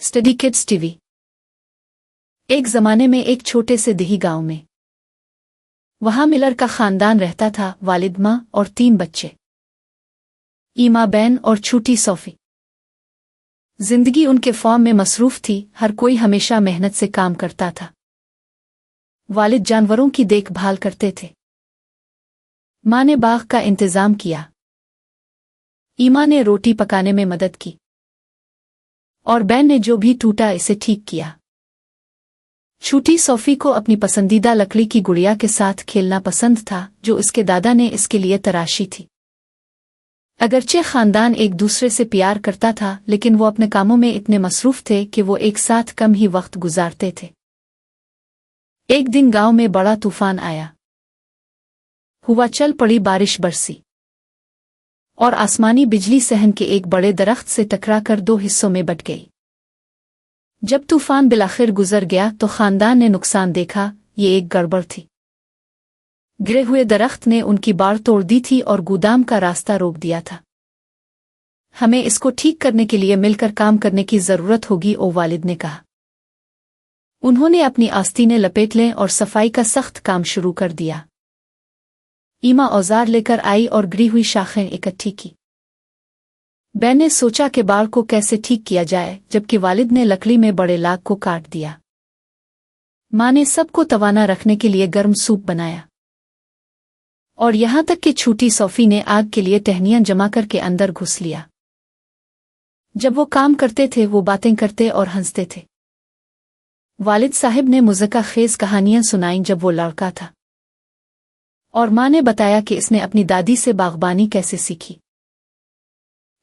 Study kids TV. एक जमाने में एक छोटे से देही गांव में वहां मिलर का खानदान रहता था। वालिद, माँ और 3 बच्चे, ईमा, बैन और छोटी सोफी। जिंदगी उनके फॉर्म में मसरूफ थी। हर कोई हमेशा मेहनत से काम करता था। वालिद जानवरों की देखभाल करते थे। माँ ने बाग का इंतजाम किया। ईमा ने रोटी पकाने में मदद की और बैन ने जो भी टूटा इसे ठीक किया। छोटी सोफी को अपनी पसंदीदा लकड़ी की गुड़िया के साथ खेलना पसंद था, जो इसके दादा ने इसके लिए तराशी थी। अगरचे खानदान एक दूसरे से प्यार करता था, लेकिन वो अपने कामों में इतने मसरूफ थे कि वो एक साथ कम ही वक्त गुजारते थे। एक दिन गांव में बड़ा तूफान आया। हुआ चल पड़ी बारिश बरसी और आसमानी बिजली सहन के एक बड़े दरख्त से टकराकर 2 हिस्सों में बट गई। जब तूफान बिलाखिर गुजर गया तो खानदान ने नुकसान देखा। ये एक गड़बड़ थी। गिरे हुए दरख्त ने उनकी बाड़ तोड़ दी थी और गोदाम का रास्ता रोक दिया था। हमें इसको ठीक करने के लिए मिलकर काम करने की जरूरत होगी, ओ वालिद ने कहा। उन्होंने अपनी आस्तीनें लपेट लें और सफाई का सख्त काम शुरू कर दिया। ईमा औजार लेकर आई और गिरी हुई शाखें इकट्ठी की। बैन ने सोचा कि बाड़ को कैसे ठीक किया जाए, जबकि वालिद ने लकड़ी में बड़े लाग को काट दिया। माँ ने सबको तवाना रखने के लिए गर्म सूप बनाया और यहां तक कि छोटी सोफी ने आग के लिए टहनियां जमा करके अंदर घुस लिया। जब वो काम करते थे वो बातें करते और हंसते थे। वालिद साहिब ने मुज़क्का खेज कहानियां सुनाईं जब वो लड़का था, और माँ ने बताया कि इसने अपनी दादी से बागबानी कैसे सीखी।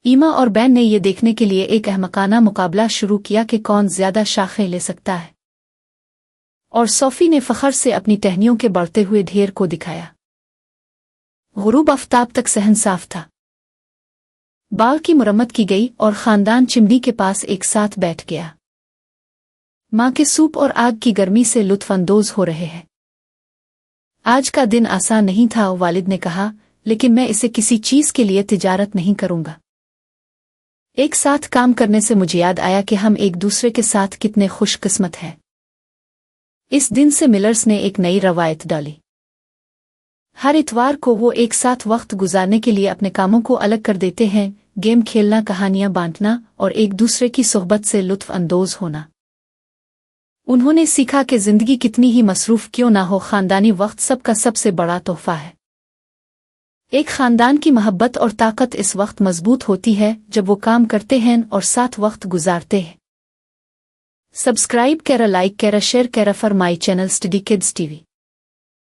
ईमा और बैन ने ये देखने के लिए एक अहमकाना मुकाबला शुरू किया कि कौन ज्यादा शाखें ले सकता है, और सोफी ने फखर से अपनी टहनियों के बढ़ते हुए ढेर को दिखाया। गुरूब आफ्ताब तक सहन साफ था। बाग की मुरम्मत की गई और खानदान चिमनी के पास एक साथ बैठ गया। माँ के सूप और आग की गर्मी से लुत्फानंदोज हो रहे हैं। आज का दिन आसान नहीं था, वालिद ने कहा, लेकिन मैं इसे किसी चीज के लिए तिजारत नहीं करूंगा। एक साथ काम करने से मुझे याद आया कि हम एक दूसरे के साथ कितने खुशकिस्मत हैं। इस दिन से मिलर्स ने एक नई रवायत डाली। हर इतवार को वो एक साथ वक्त गुजारने के लिए अपने कामों को अलग कर देते हैं। गेम खेलना, कहानियां बांटना और एक दूसरे की सोहबत से लुत्फ अंदोज होना। उन्होंने सीखा कि जिंदगी कितनी ही मसरूफ क्यों ना हो, खानदानी वक्त सबका सबसे बड़ा तोहफा है। एक खानदान की मोहब्बत और ताकत इस वक्त मजबूत होती है जब वो काम करते हैं और साथ वक्त गुजारते हैं। सब्सक्राइब करा, लाइक करा, शेयर करा for my channel study kids TV.